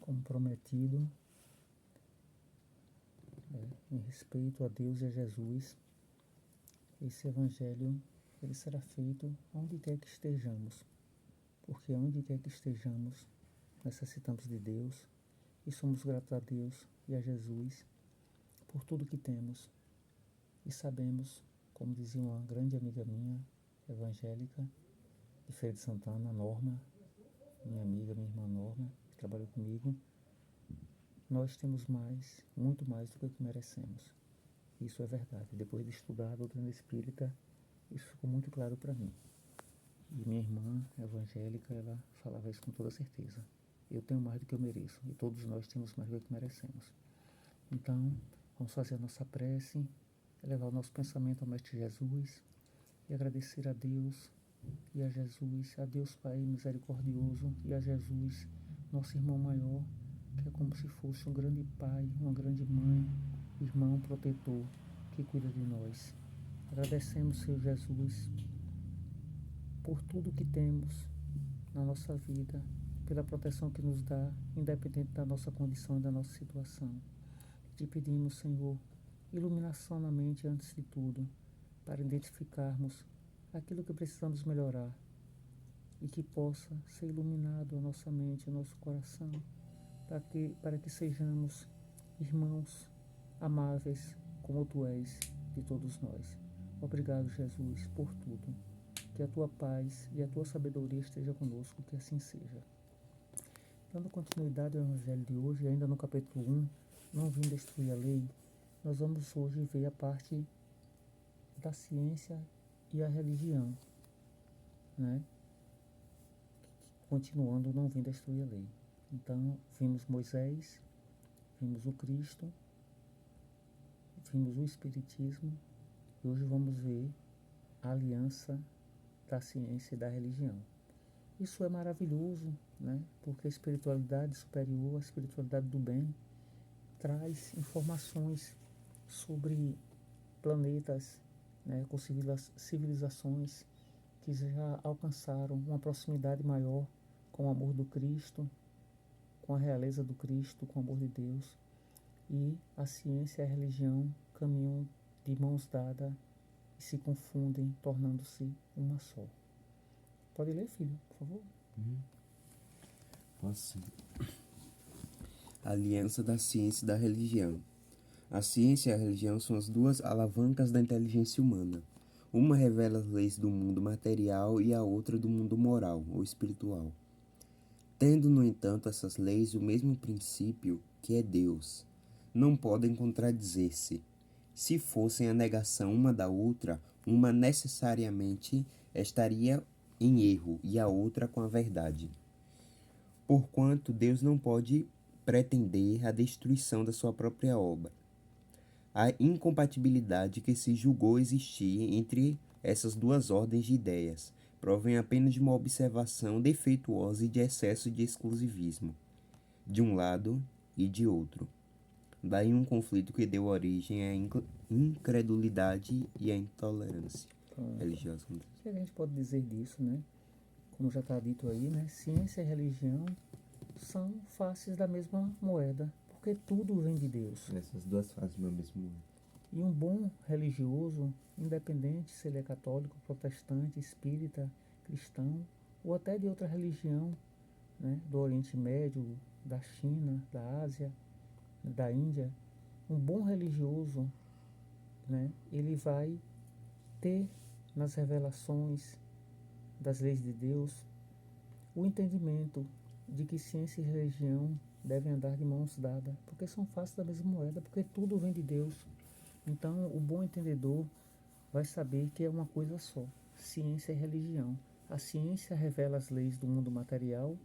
como prometido, em respeito a Deus e a Jesus, esse Evangelho ele será feito onde quer que estejamos, porque onde quer que estejamos necessitamos de Deus e somos gratos a Deus e a Jesus por tudo que temos e sabemos, como dizia uma grande amiga minha, evangélica, de Feira de Santana, Norma, minha amiga, minha irmã Norma, que trabalhou comigo, nós temos mais, muito mais do que merecemos. Isso é verdade. Depois de estudar a doutrina espírita, isso ficou muito claro para mim. E minha irmã evangélica, ela falava isso com toda certeza. Eu tenho mais do que eu mereço e todos nós temos mais do que merecemos. Então, vamos fazer a nossa prece, elevar o nosso pensamento ao Mestre Jesus e agradecer a Deus e a Jesus, a Deus Pai misericordioso e a Jesus, nosso irmão maior, que é como se fosse um grande pai, uma grande mãe, irmão protetor que cuida de nós. Agradecemos, Senhor Jesus, por tudo que temos na nossa vida, pela proteção que nos dá, independente da nossa condição e da nossa situação. Te pedimos, Senhor, iluminação na mente antes de tudo, para identificarmos aquilo que precisamos melhorar e que possa ser iluminado a nossa mente, o nosso coração, para que sejamos irmãos amáveis como Tu és de todos nós. Obrigado, Jesus, por tudo. Que a Tua paz e a Tua sabedoria esteja conosco, que assim seja. Dando continuidade ao Evangelho de hoje, ainda no capítulo 1, não vim destruir a lei, nós vamos hoje ver a parte da ciência e a religião, né? Continuando, não vim destruir a lei. Então, vimos Moisés, vimos o Cristo, vimos o Espiritismo e hoje vamos ver a aliança da ciência e da religião. Isso é maravilhoso, né? Porque a espiritualidade superior, a espiritualidade do bem, traz informações sobre planetas, né, com civilizações que já alcançaram uma proximidade maior com o amor do Cristo, com a realeza do Cristo, com o amor de Deus. E a ciência e a religião caminham de mãos dadas e se confundem, tornando-se uma só. Pode ler, filho, por favor? Posso. Aliança da ciência e da religião. A ciência e a religião são as duas alavancas da inteligência humana. Uma revela as leis do mundo material e a outra do mundo moral ou espiritual. Tendo, no entanto, essas leis o mesmo princípio, que é Deus, não podem contradizer-se. Se fossem a negação uma da outra, uma necessariamente estaria em erro e a outra com a verdade. Porquanto Deus não pode pretender a destruição da sua própria obra. A incompatibilidade que se julgou existir entre essas duas ordens de ideias provém apenas de uma observação defeituosa e de excesso de exclusivismo, de um lado e de outro. Daí um conflito que deu origem à incredulidade e à intolerância religiosa. O que a gente pode dizer disso, né? Como já está dito aí, né? Ciência e religião são faces da mesma moeda, porque tudo vem de Deus. Essas duas faces do mesmo mundo. E um bom religioso, independente se ele é católico, protestante, espírita, cristão, ou até de outra religião, né? Do Oriente Médio, da China, da Ásia, da Índia, um bom religioso, né? Ele vai ter nas revelações das leis de Deus o entendimento de que ciência e religião devem andar de mãos dadas, porque são faces da mesma moeda, porque tudo vem de Deus. Então, o bom entendedor vai saber que é uma coisa só, ciência e religião. A ciência revela as leis do mundo material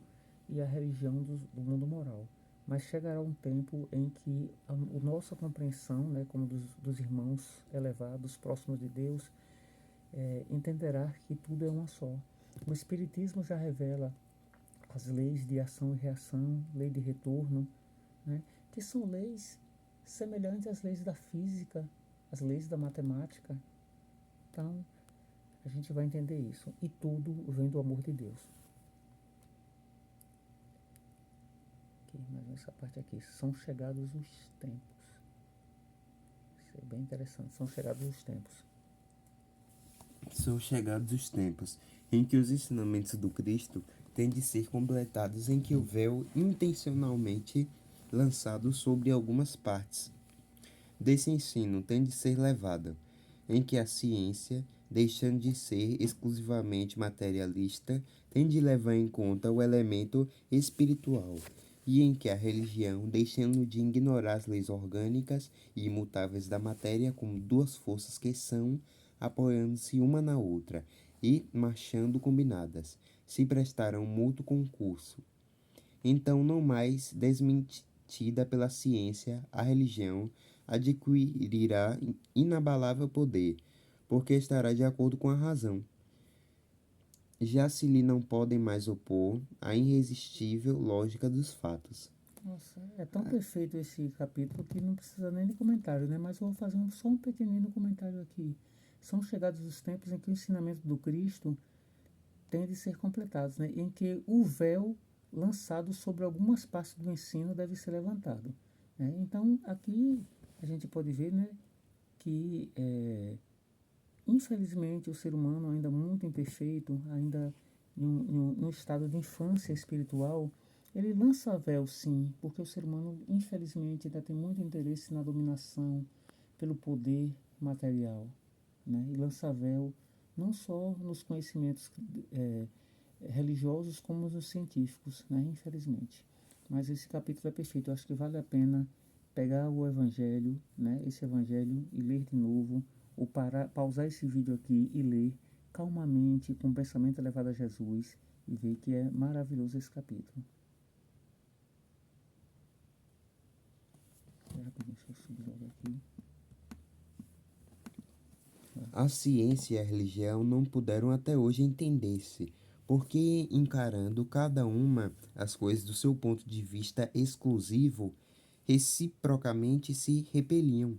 e a religião do mundo moral. Mas chegará um tempo em que a nossa compreensão, né, como dos irmãos elevados, próximos de Deus, entenderá que tudo é uma só. O Espiritismo já revela as leis de ação e reação, lei de retorno, né, que são leis semelhantes às leis da física, às leis da matemática. Então, a gente vai entender isso. E tudo vem do amor de Deus. Okay. mas nessa parte aqui, são chegados os tempos. Isso é bem interessante, são chegados os tempos. São chegados os tempos em que os ensinamentos do Cristo têm de ser completados, em que o véu intencionalmente lançado sobre algumas partes desse ensino tem de ser levado, em que a ciência, deixando de ser exclusivamente materialista, tem de levar em conta o elemento espiritual, e em que a religião, deixando de ignorar as leis orgânicas e imutáveis da matéria como duas forças que são, apoiando-se uma na outra e marchando combinadas, se prestarão mútuo concurso. Então, não mais desmentida pela ciência, a religião adquirirá inabalável poder, porque estará de acordo com a razão. Já se lhe não podem mais opor a irresistível lógica dos fatos. Nossa, é tão perfeito esse capítulo que não precisa nem de comentário, né? Mas eu vou fazer só um pequenino comentário aqui. São chegados os tempos em que o ensinamento do Cristo tem de ser completado, né? Em que o véu lançado sobre algumas partes do ensino deve ser levantado, né? Então, aqui a gente pode ver, né, que infelizmente o ser humano ainda muito imperfeito, ainda em um estado de infância espiritual, ele lança véu sim, porque o ser humano infelizmente ainda tem muito interesse na dominação pelo poder material, né? E lança véu não só nos conhecimentos religiosos como nos científicos, né? Infelizmente. Mas esse capítulo é perfeito, eu acho que vale a pena pegar o evangelho, né? Esse evangelho e ler de novo, ou pausar esse vídeo aqui e ler calmamente, com o pensamento elevado a Jesus, e ver que é maravilhoso esse capítulo. Rapidinho, deixa eu subir logo aqui. A ciência e a religião não puderam até hoje entender-se, porque encarando cada uma as coisas do seu ponto de vista exclusivo, reciprocamente se repeliam.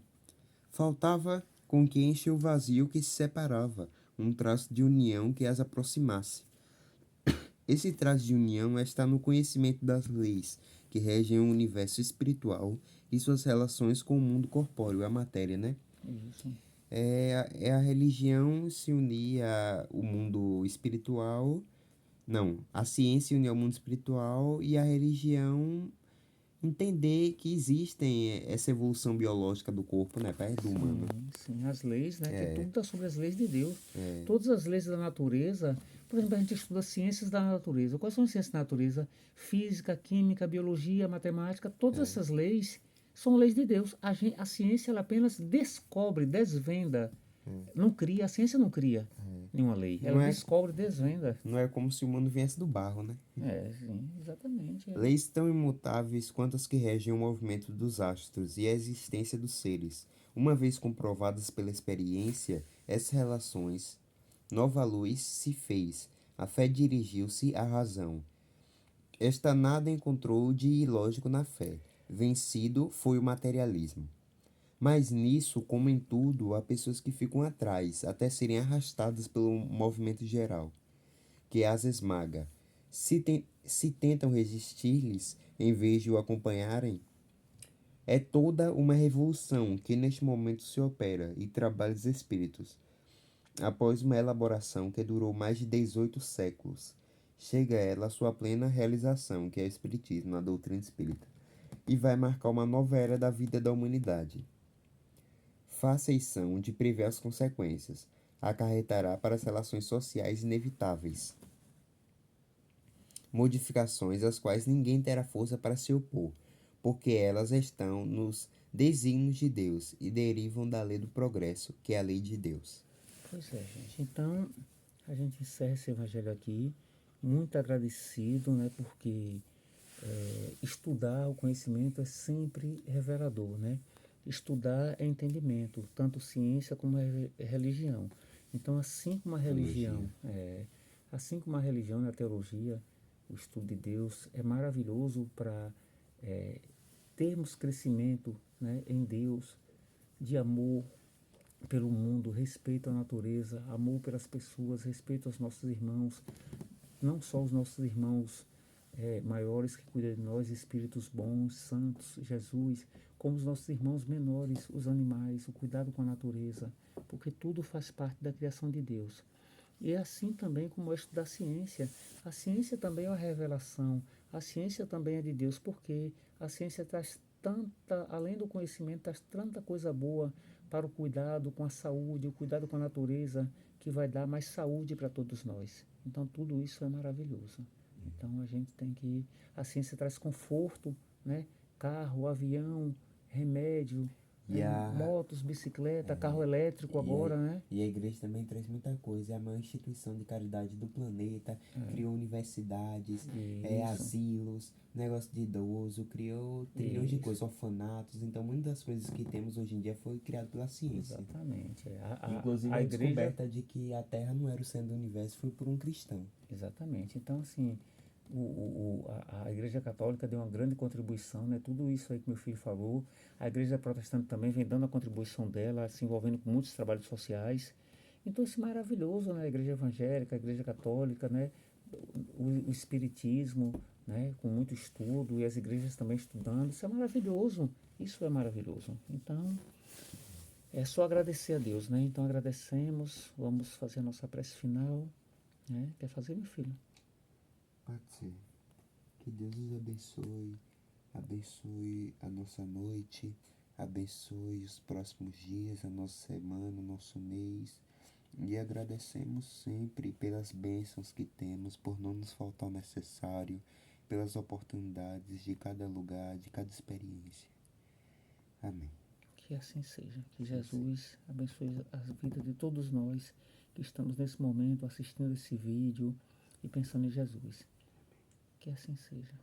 Faltava com que encher o vazio que se separava, um traço de união que as aproximasse. Esse traço de união está no conhecimento das leis que regem o universo espiritual e suas relações com o mundo corpóreo, a matéria, né? Isso. É a religião se unir ao mundo espiritual. Não, a ciência unir ao mundo espiritual e a religião entender que existem essa evolução biológica do corpo, né, perto do humano. Sim, as leis, né? Que tudo está sobre as leis de Deus. Todas as leis da natureza, por exemplo, a gente estuda ciências da natureza. Quais são as ciências da natureza? Física, química, biologia, matemática, todas essas leis são leis de Deus. A ciência ela apenas descobre, desvenda. Não cria, a ciência não cria nenhuma lei. Ela Não é, descobre, desvenda. não é como se o mundo viesse do barro, né? Sim, exatamente. Leis tão imutáveis quanto as que regem o movimento dos astros e a existência dos seres. Uma vez comprovadas pela experiência, essas relações, nova luz se fez, a fé dirigiu-se à razão. Esta nada encontrou de ilógico na fé. Vencido foi o materialismo. Mas nisso, como em tudo, há pessoas que ficam atrás, até serem arrastadas pelo movimento geral, que as esmaga. Se tentam resistir-lhes, em vez de o acompanharem, é toda uma revolução que neste momento se opera e trabalha os espíritos. Após uma elaboração que durou mais de 18 séculos, chega ela à sua plena realização, que é o Espiritismo, na doutrina espírita, e vai marcar uma nova era da vida da humanidade. Faceição de prever as consequências, acarretará para as relações sociais inevitáveis modificações às quais ninguém terá força para se opor, porque elas estão nos desígnios de Deus e derivam da lei do progresso, que é a lei de Deus. Pois é, gente. Então, a gente encerra esse evangelho aqui, muito agradecido, né? Porque estudar o conhecimento é sempre revelador, né? Estudar é entendimento, tanto ciência como religião. Então, assim como a religião e a teologia, o estudo de Deus é maravilhoso para termos crescimento, né, em Deus, de amor pelo mundo, respeito à natureza, amor pelas pessoas, respeito aos nossos irmãos, não só os nossos irmãos maiores que cuidam de nós, espíritos bons, santos, Jesus, como os nossos irmãos menores, os animais, o cuidado com a natureza, porque tudo faz parte da criação de Deus. E é assim também como é estudar a ciência. A ciência também é uma revelação, a ciência também é de Deus, porque a ciência traz tanta, além do conhecimento, traz tanta coisa boa para o cuidado com a saúde, o cuidado com a natureza, que vai dar mais saúde para todos nós. Então tudo isso é maravilhoso. Então a gente tem que. A ciência traz conforto, né? Carro, avião, remédio, E a, motos, bicicleta, carro elétrico e, a, agora, né? e a igreja também traz muita coisa. É a maior instituição de caridade do planeta. Criou universidades, Isso, asilos, negócio de idoso, criou trilhões de isso, coisas, orfanatos. Então, muitas das coisas que temos hoje em dia foi criado pela ciência. exatamente. Inclusive, A a igreja. descoberta de que a Terra não era o centro do universo foi por um cristão. Exatamente. Então, assim, a Igreja Católica deu uma grande contribuição, né? Tudo isso aí que meu filho falou. A Igreja Protestante também vem dando a contribuição dela, se envolvendo com muitos trabalhos sociais. Então, isso é maravilhoso, né? A Igreja Evangélica, a Igreja Católica, né? O Espiritismo, né? Com muito estudo e as igrejas também estudando. Isso é maravilhoso. Isso é maravilhoso. Então, é só agradecer a Deus, né? Então, agradecemos. Vamos fazer a nossa prece final, né? Quer fazer, meu filho? Pode ser. Que Deus os abençoe, abençoe a nossa noite, abençoe os próximos dias, a nossa semana, o nosso mês. E agradecemos sempre pelas bênçãos que temos, por não nos faltar o necessário, pelas oportunidades de cada lugar, de cada experiência. Amém. Que assim seja. Que Jesus abençoe a vida de todos nós que estamos nesse momento assistindo esse vídeo e pensando em Jesus. Que assim seja.